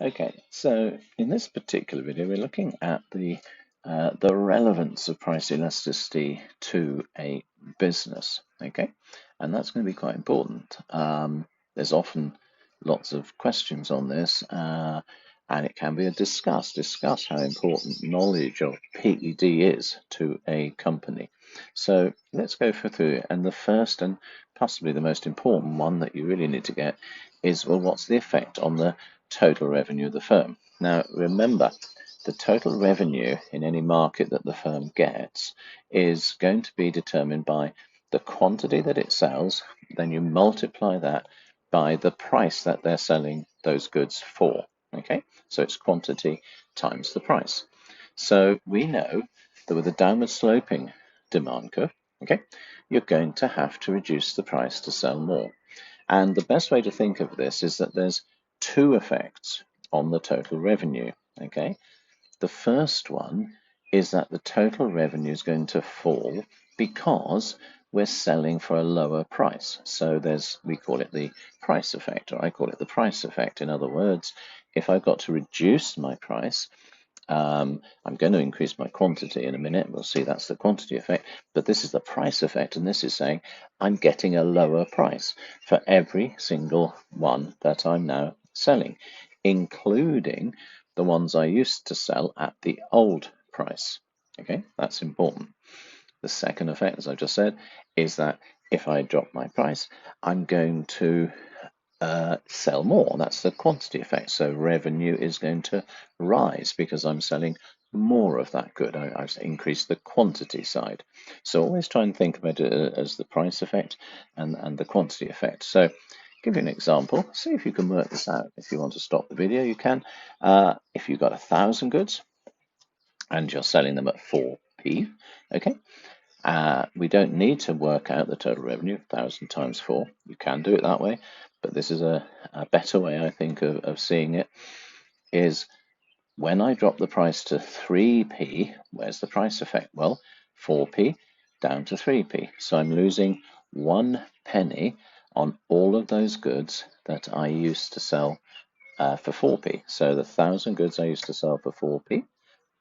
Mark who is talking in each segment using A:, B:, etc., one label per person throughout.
A: Okay, so in this particular video, we're looking at the relevance of price elasticity to a business. Okay, and that's going to be quite important. There's often lots of questions on this, and it can be discuss how important knowledge of PED is to a company. So let's go through it. And the first and possibly the most important one that you really need to get is, well, what's the effect on the total revenue of the firm? Now, remember, the total revenue in any market that the firm gets is going to be determined by the quantity that it sells, then you multiply that by the price that they're selling those goods for. Okay, so it's quantity times the price. So we know that with a downward sloping demand curve, okay, you're going to have to reduce the price to sell more. And the best way to think of this is that there's two effects on the total revenue. Okay, the first one is that the total revenue is going to fall because we're selling for a lower price. So we call it the price effect, or I call it the price effect. In other words, if I've got to reduce my price, I'm going to increase my quantity in a minute. We'll see that's the quantity effect, but this is the price effect, and this is saying I'm getting a lower price for every single one that I'm now selling, including the ones I used to sell at the old price. Okay, that's important. The second effect, as I just said, is that if I drop my price, I'm going to sell more. That's the quantity effect. So revenue is going to rise because I'm selling more of that good. I've increased the quantity side. So always try and think about it as the price effect and the quantity effect. So give you an example. See if you can work this out. If you want to stop the video, you can. If you've got 1,000 goods and you're selling them at 4p, okay, we don't need to work out the total revenue, 1,000 times 4. You can do it that way, but this is a better way, I think, of seeing it, is when I drop the price to 3p, where's the price effect? Well, 4p down to 3p. So I'm losing 1 penny on all of those goods that I used to sell for 4p. So the 1,000 goods I used to sell for 4p,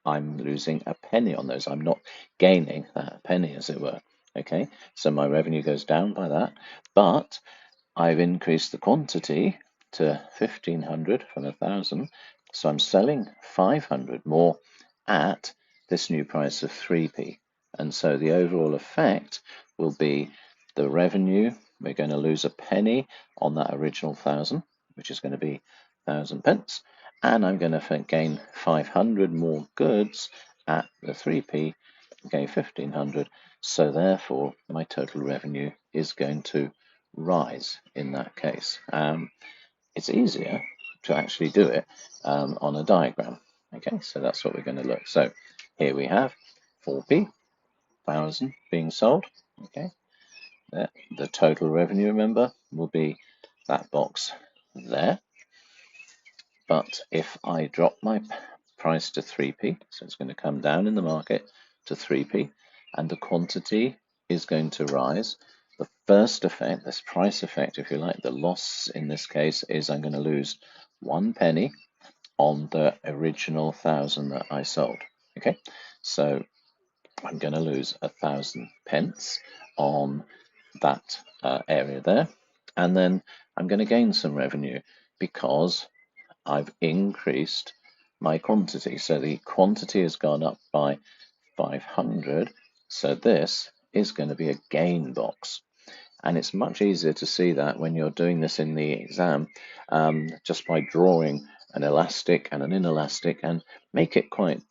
A: I'm losing a penny on those. I'm not gaining that penny, as it were. Okay, so my revenue goes down by that, but I've increased the quantity to 1,500 from 1,000, so I'm selling 500 more at this new price of 3p. And so the overall effect will be the revenue. We're going to lose a penny on that original 1,000, which is going to be 1,000 pence, and I'm going to gain 500 more goods at the 3p, gain 1,500. So therefore, my total revenue is going to rise in that case. It's easier to actually do it on a diagram. Okay, so that's what we're going to look. So here we have 4p, 1,000 being sold. Okay, the total revenue, remember, will be that box there. But if I drop my price to 3p, so it's going to come down in the market to 3p, and the quantity is going to rise. The first effect, this price effect, if you like, the loss in this case is I'm going to lose 1 penny on the original 1,000 that I sold. Okay, so I'm going to lose 1,000 pence on that area there, and then I'm going to gain some revenue because I've increased my quantity. So the quantity has gone up by 500. So this is going to be a gain box. And it's much easier to see that when you're doing this in the exam, just by drawing an elastic and an inelastic and make it quite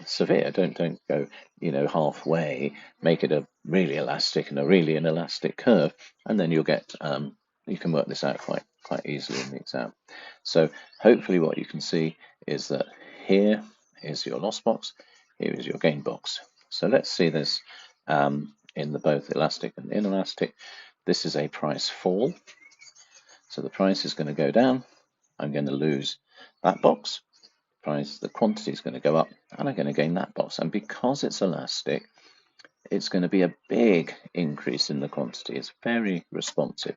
A: severe. Don't go, halfway. Make it a really elastic and a really inelastic curve, and then you'll get you can work this out quite easily in the exam. So hopefully what you can see is that here is your loss box, here is your gain box. So let's see this in the both elastic and inelastic. This is a price fall. So the price is going to go down. I'm going to lose that box. The quantity is going to go up, and I'm going to gain that box. And because it's elastic, it's going to be a big increase in the quantity. It's very responsive.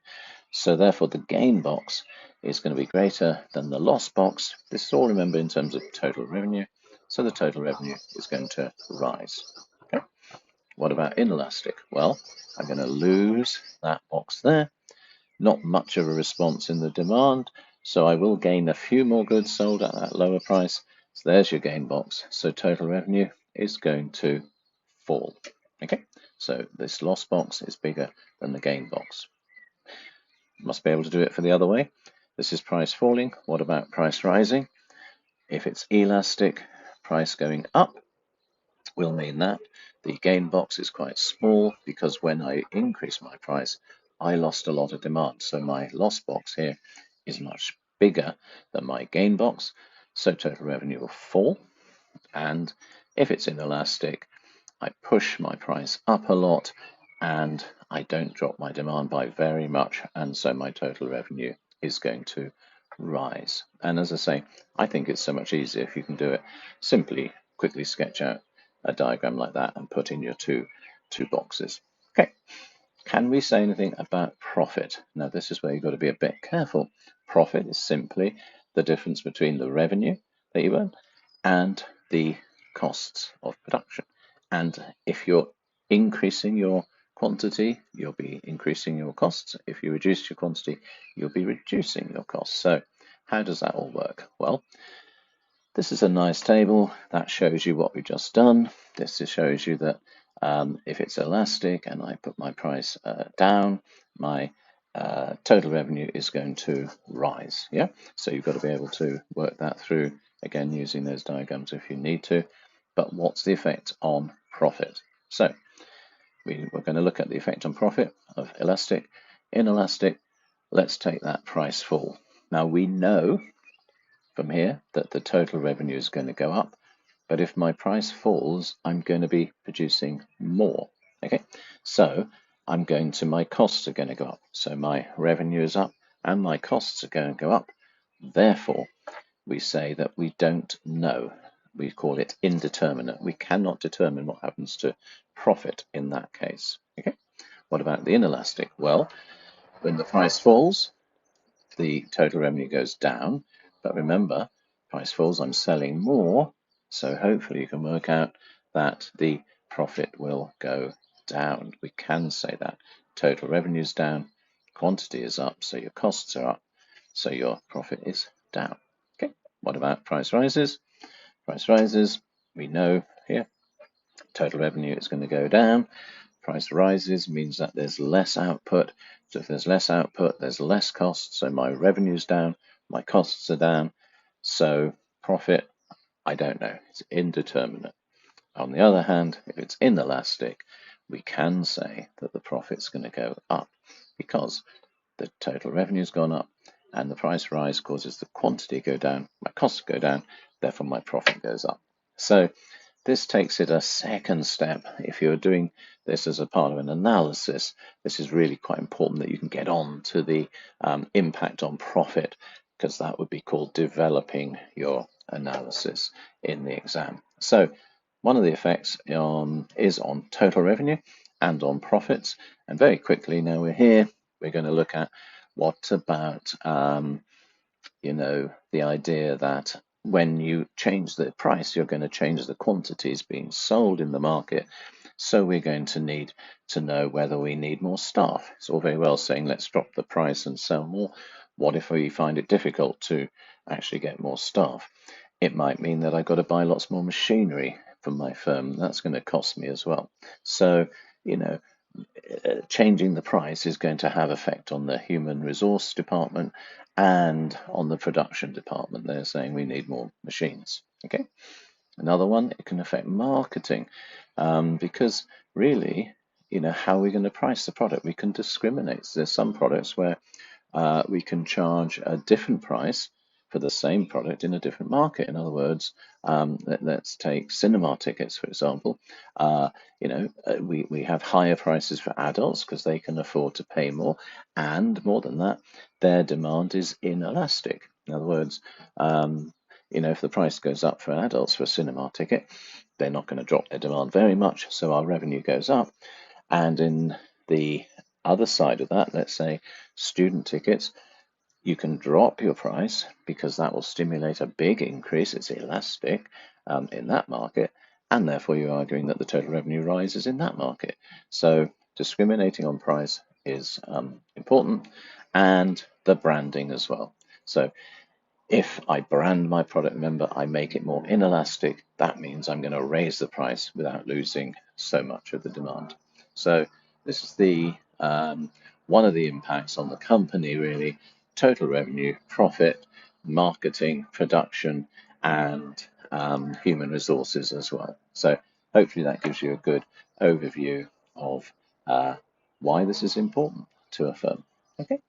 A: So therefore, the gain box is going to be greater than the loss box. This is all, remember, in terms of total revenue. So the total revenue is going to rise. Okay. What about inelastic? Well, I'm going to lose that box there. Not much of a response in the demand, so I will gain a few more goods sold at that lower price. So there's your gain box. So total revenue is going to fall. Okay, so this loss box is bigger than the gain box. Must be able to do it for the other way. This is price falling. What about price rising? If it's elastic, price going up will mean that the gain box is quite small, because when I increase my price, I lost a lot of demand. So my loss box here is much bigger than my gain box. So total revenue will fall. And if it's inelastic, I push my price up a lot and I don't drop my demand by very much. And so my total revenue is going to rise. And as I say, I think it's so much easier if you can do it. Simply quickly sketch out a diagram like that and put in your two boxes. Okay, can we say anything about profit? Now this is where you've got to be a bit careful. Profit is simply the difference between the revenue that you earn and the costs of production. And if you're increasing your quantity, you'll be increasing your costs. If you reduce your quantity, you'll be reducing your costs. So how does that all work? Well, this is a nice table that shows you what we've just done. This just shows you that if it's elastic and I put my price down, my total revenue is going to rise. Yeah, so you've got to be able to work that through, again, using those diagrams if you need to. But what's the effect on profit? So we're going to look at the effect on profit of elastic. Inelastic, let's take that price fall. Now we know from here that the total revenue is going to go up, but if my price falls, I'm going to be producing more. Okay, so my costs are going to go up. So my revenue is up and my costs are going to go up. Therefore, we say that we don't know. We call it indeterminate. We cannot determine what happens to profit in that case. Okay, what about the inelastic? Well, when the price falls, the total revenue goes down. But remember, price falls, I'm selling more. So hopefully you can work out that the profit will go down. We can say that. Total revenue is down, quantity is up, so your costs are up, so your profit is down. Okay, what about price rises? Price rises, we know here, total revenue is going to go down. Price rises means that there's less output. So if there's less output, there's less cost. So my revenue's down, my costs are down. So profit, I don't know. It's indeterminate. On the other hand, if it's inelastic, we can say that the profit's going to go up because the total revenue's gone up and the price rise causes the quantity to go down, my costs go down, therefore my profit goes up. So this takes it a second step. If you're doing this as a part of an analysis, this is really quite important that you can get on to the impact on profit, because that would be called developing your analysis in the exam. So one of the effects is on total revenue and on profits. And very quickly, now we're here, we're going to look at what about the idea that when you change the price, you're going to change the quantities being sold in the market. So we're going to need to know whether we need more staff. It's all very well saying, let's drop the price and sell more. What if we find it difficult to actually get more staff? It might mean that I've got to buy lots more machinery from my firm. That's going to cost me as well. So, changing the price is going to have effect on the human resource department and on the production department. They're saying we need more machines. Okay. Another one, it can affect marketing, because really, how are we going to price the product? We can discriminate. There's some products where we can charge a different price for the same product in a different market. In other words, let's take cinema tickets, for example. We have higher prices for adults because they can afford to pay more, and more than that, their demand is inelastic. In other words, if the price goes up for adults for a cinema ticket, they're not going to drop their demand very much, so our revenue goes up. And in the other side of that, let's say student tickets, You can drop your price because that will stimulate a big increase. It's elastic in that market, and therefore you're arguing that the total revenue rises in that market. So discriminating on price is important, and the branding as well. So if I brand my product, remember, I make it more inelastic, that means I'm going to raise the price without losing so much of the demand. So this is the one of the impacts on the company, really: total revenue, profit, marketing, production, and human resources as well. So hopefully that gives you a good overview of why this is important to a firm. Okay.